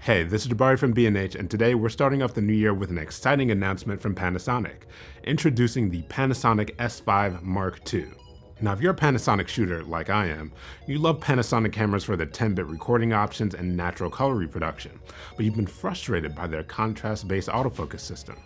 Hey, this is Jabari from B&H, and today we're starting off the new year with an exciting announcement from Panasonic, introducing the Panasonic S5 Mark II. Now, if you're a Panasonic shooter like I am, you love Panasonic cameras for their 10-bit recording options and natural color reproduction, but you've been frustrated by their contrast-based autofocus system.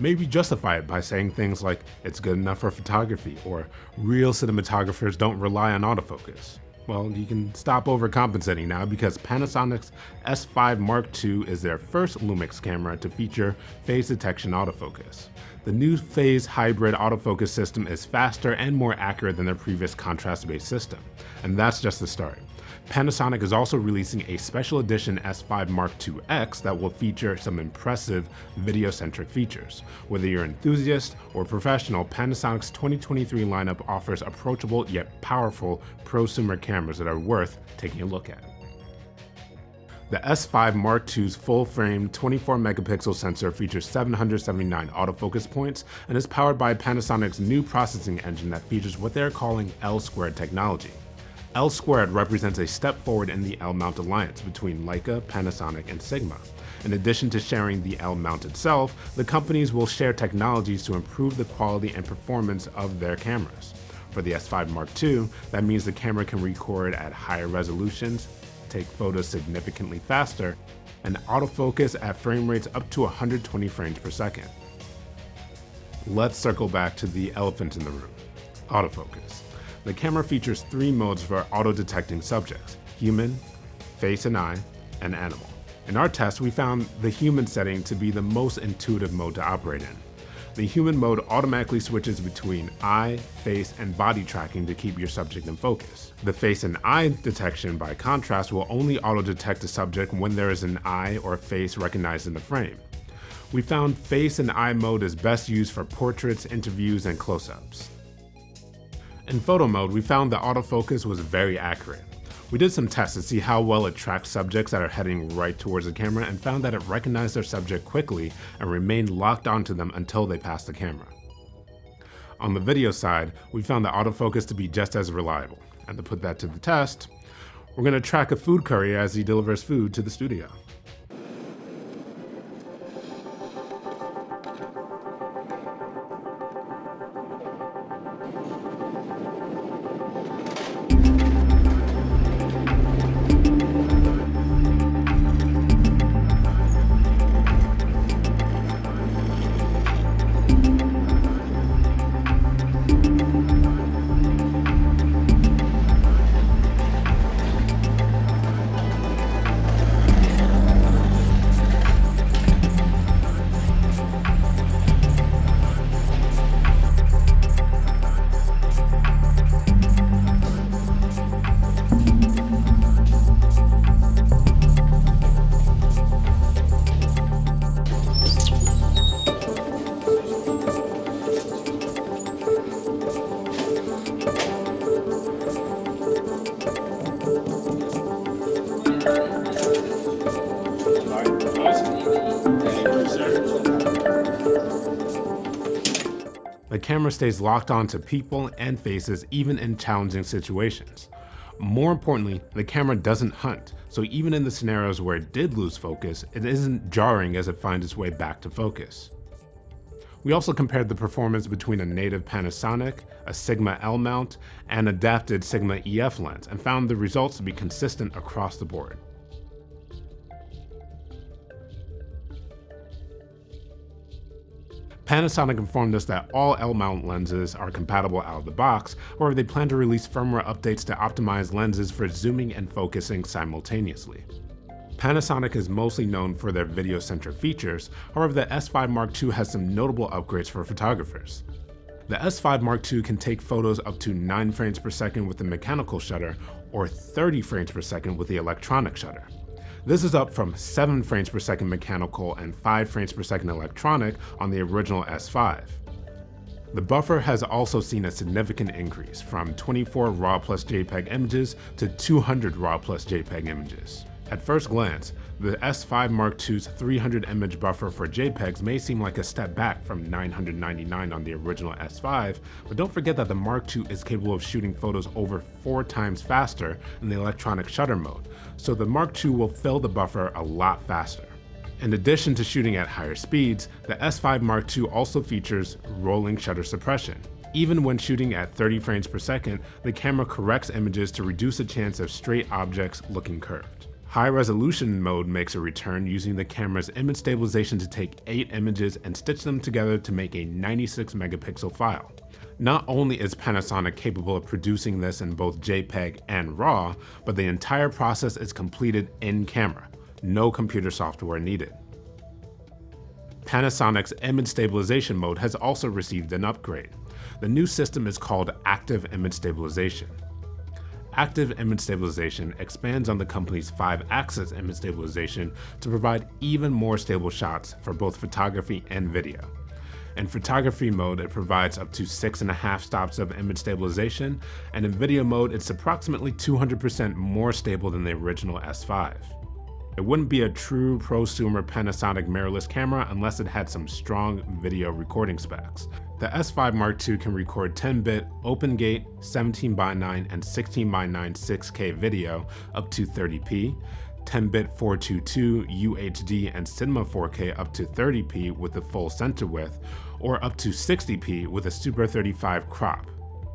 Maybe justify it by saying things like, it's good enough for photography, or real cinematographers don't rely on autofocus. Well, you can stop overcompensating now because Panasonic's S5 Mark II is their first LUMIX camera to feature phase detection autofocus. The new phase hybrid autofocus system is faster and more accurate than their previous contrast-based system, and that's just the start. Panasonic is also releasing a special edition S5 Mark IIX that will feature some impressive video-centric features. Whether you're an enthusiast or professional, Panasonic's 2023 lineup offers approachable yet powerful prosumer cameras that are worth taking a look at. The S5 Mark II's full-frame 24-megapixel sensor features 779 autofocus points and is powered by Panasonic's new processing engine that features what they're calling L-squared technology. L-squared represents a step forward in the L-mount alliance between Leica, Panasonic, and Sigma. In addition to sharing the L-mount itself, the companies will share technologies to improve the quality and performance of their cameras. For the S5 Mark II, that means the camera can record at higher resolutions, take photos significantly faster, and autofocus at frame rates up to 120 frames per second. Let's circle back to the elephant in the room: autofocus. The camera features 3 modes for auto-detecting subjects: human, face and eye, and animal. In our test, we found the human setting to be the most intuitive mode to operate in. The human mode automatically switches between eye, face, and body tracking to keep your subject in focus. The face and eye detection, by contrast, will only auto-detect a subject when there is an eye or face recognized in the frame. We found face and eye mode is best used for portraits, interviews, and close-ups. In photo mode, we found that autofocus was very accurate. We did some tests to see how well it tracked subjects that are heading right towards the camera and found that it recognized their subject quickly and remained locked onto them until they passed the camera. On the video side, we found the autofocus to be just as reliable. And to put that to the test, we're going to track a food courier as he delivers food to the studio. The camera stays locked onto people and faces even in challenging situations. More importantly, the camera doesn't hunt, so even in the scenarios where it did lose focus, it isn't jarring as it finds its way back to focus. We also compared the performance between a native Panasonic, a Sigma L mount, and adapted Sigma EF lens and found the results to be consistent across the board. Panasonic informed us that all L-mount lenses are compatible out of the box, however they plan to release firmware updates to optimize lenses for zooming and focusing simultaneously. Panasonic is mostly known for their video-centric features, however the S5 Mark II has some notable upgrades for photographers. The S5 Mark II can take photos up to 9 frames per second with the mechanical shutter, or 30 frames per second with the electronic shutter. This is up from 7 frames per second mechanical and 5 frames per second electronic on the original S5. The buffer has also seen a significant increase from 24 RAW plus JPEG images to 200 RAW plus JPEG images. At first glance, the S5 Mark II's 300 image buffer for JPEGs may seem like a step back from 999 on the original S5, but don't forget that the Mark II is capable of shooting photos over 4 times faster in the electronic shutter mode, so the Mark II will fill the buffer a lot faster. In addition to shooting at higher speeds, the S5 Mark II also features rolling shutter suppression. Even when shooting at 30 frames per second, the camera corrects images to reduce the chance of straight objects looking curved. High resolution mode makes a return using the camera's image stabilization to take 8 images and stitch them together to make a 96 megapixel file. Not only is Panasonic capable of producing this in both JPEG and RAW, but the entire process is completed in camera. No computer software needed. Panasonic's image stabilization mode has also received an upgrade. The new system is called Active Image Stabilization. Active Image Stabilization expands on the company's 5-axis image stabilization to provide even more stable shots for both photography and video. In photography mode, it provides up to 6.5 stops of image stabilization, and in video mode, it's approximately 200% more stable than the original S5. It wouldn't be a true prosumer Panasonic mirrorless camera unless it had some strong video recording specs. The S5 Mark II can record 10-bit open gate, 17:9, and 16:9 6K video up to 30p, 10-bit 422 UHD and Cinema 4K up to 30p with a full center width, or up to 60p with a Super 35 crop.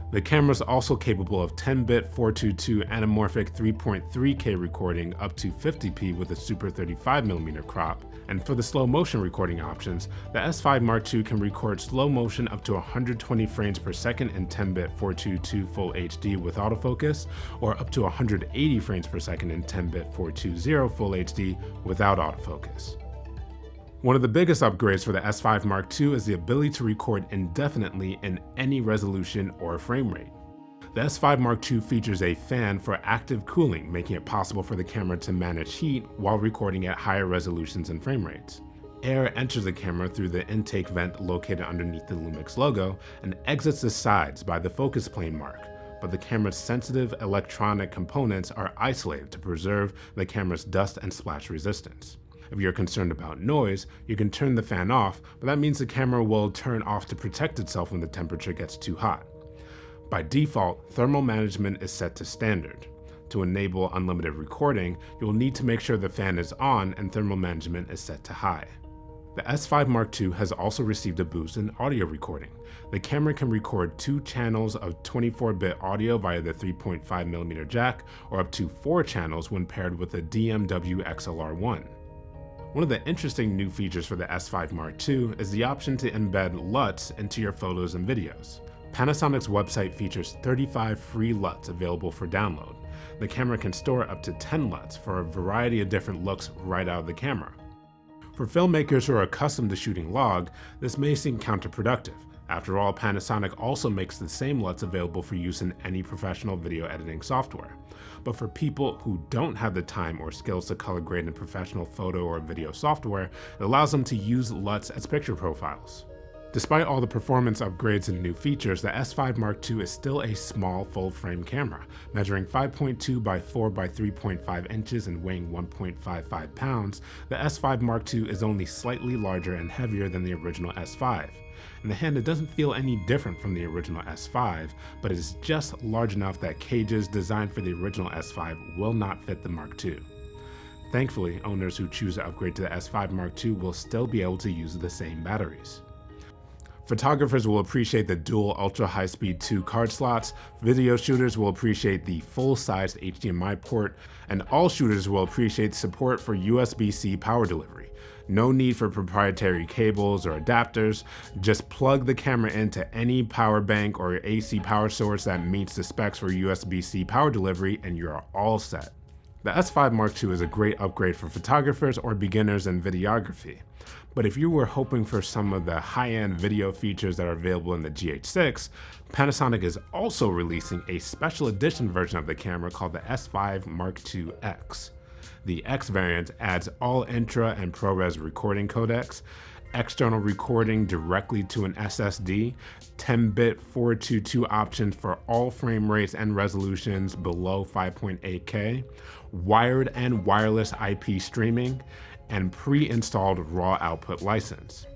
The camera is also capable of 10-bit 422 anamorphic 3.3K recording up to 50p with a Super 35mm crop, and for the slow motion recording options, the S5 Mark II can record slow motion up to 120 frames per second in 10-bit 422 Full HD with autofocus, or up to 180 frames per second in 10-bit 420 Full HD without autofocus. One of the biggest upgrades for the S5 Mark II is the ability to record indefinitely in any resolution or frame rate. The S5 Mark II features a fan for active cooling, making it possible for the camera to manage heat while recording at higher resolutions and frame rates. Air enters the camera through the intake vent located underneath the LUMIX logo and exits the sides by the focus plane mark, but the camera's sensitive electronic components are isolated to preserve the camera's dust and splash resistance. If you're concerned about noise, you can turn the fan off, but that means the camera will turn off to protect itself when the temperature gets too hot. By default, thermal management is set to standard. To enable unlimited recording, you'll need to make sure the fan is on and thermal management is set to high. The S5 Mark II has also received a boost in audio recording. The camera can record 2 channels of 24-bit audio via the 3.5mm jack, or up to 4 channels when paired with a DMW XLR1. One of the interesting new features for the S5 Mark II is the option to embed LUTs into your photos and videos. Panasonic's website features 35 free LUTs available for download. The camera can store up to 10 LUTs for a variety of different looks right out of the camera. For filmmakers who are accustomed to shooting log, this may seem counterproductive. After all, Panasonic also makes the same LUTs available for use in any professional video editing software. But for people who don't have the time or skills to color grade in professional photo or video software, it allows them to use LUTs as picture profiles. Despite all the performance upgrades and new features, the S5 Mark II is still a small full-frame camera, measuring 5.2 by 4 by 3.5 inches and weighing 1.55 pounds. The S5 Mark II is only slightly larger and heavier than the original S5. In the hand, it doesn't feel any different from the original S5, but it is just large enough that cages designed for the original S5 will not fit the Mark II. Thankfully, owners who choose to upgrade to the S5 Mark II will still be able to use the same batteries. Photographers will appreciate the dual ultra high-speed 2 card slots, video shooters will appreciate the full-sized HDMI port, and all shooters will appreciate support for USB-C power delivery. No need for proprietary cables or adapters, just plug the camera into any power bank or AC power source that meets the specs for USB-C power delivery and you're all set. The S5 Mark II is a great upgrade for photographers or beginners in videography. But if you were hoping for some of the high-end video features that are available in the GH6, Panasonic is also releasing a special edition version of the camera called the S5 Mark II X. The X variant adds all intra and ProRes recording codecs, external recording directly to an SSD, 10-bit 422 options for all frame rates and resolutions below 5.8K, wired and wireless IP streaming, and pre-installed raw output license.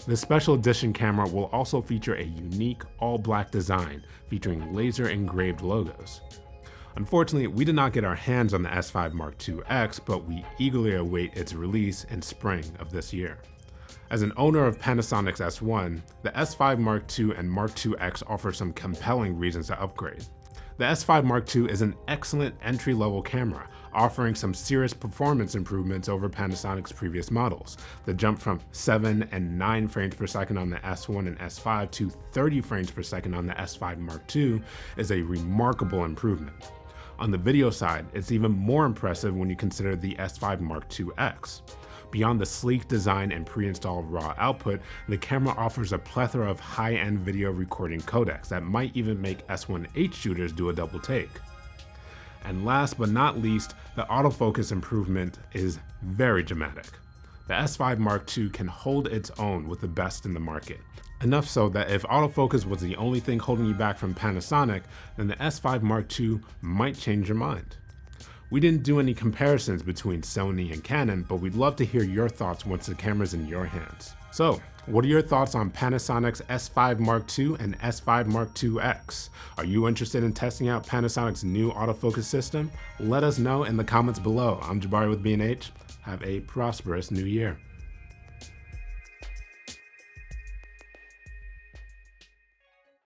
The special edition camera will also feature a unique all-black design featuring laser-engraved logos. Unfortunately, we did not get our hands on the S5 II, but we eagerly await its release in spring of this year. As an owner of Panasonic's S1, the S5 II and X offer some compelling reasons to upgrade. The S5 II is an excellent entry-level camera, offering some serious performance improvements over Panasonic's previous models. The jump from 7 and 9 frames per second on the S1 and S5 to 30 frames per second on the S5 II is a remarkable improvement. On the video side, it's even more impressive when you consider the S5 X. Beyond the sleek design and pre-installed raw output, the camera offers a plethora of high-end video recording codecs that might even make S1H shooters do a double take. And last but not least, the autofocus improvement is very dramatic. The S5 II can hold its own with the best in the market. Enough so that if autofocus was the only thing holding you back from Panasonic, then the S5 II might change your mind. We didn't do any comparisons between Sony and Canon, but we'd love to hear your thoughts once the camera's in your hands. So, what are your thoughts on Panasonic's S5 II and S5 X? Are you interested in testing out Panasonic's new autofocus system? Let us know in the comments below. I'm Jabari with B&H. Have a prosperous new year.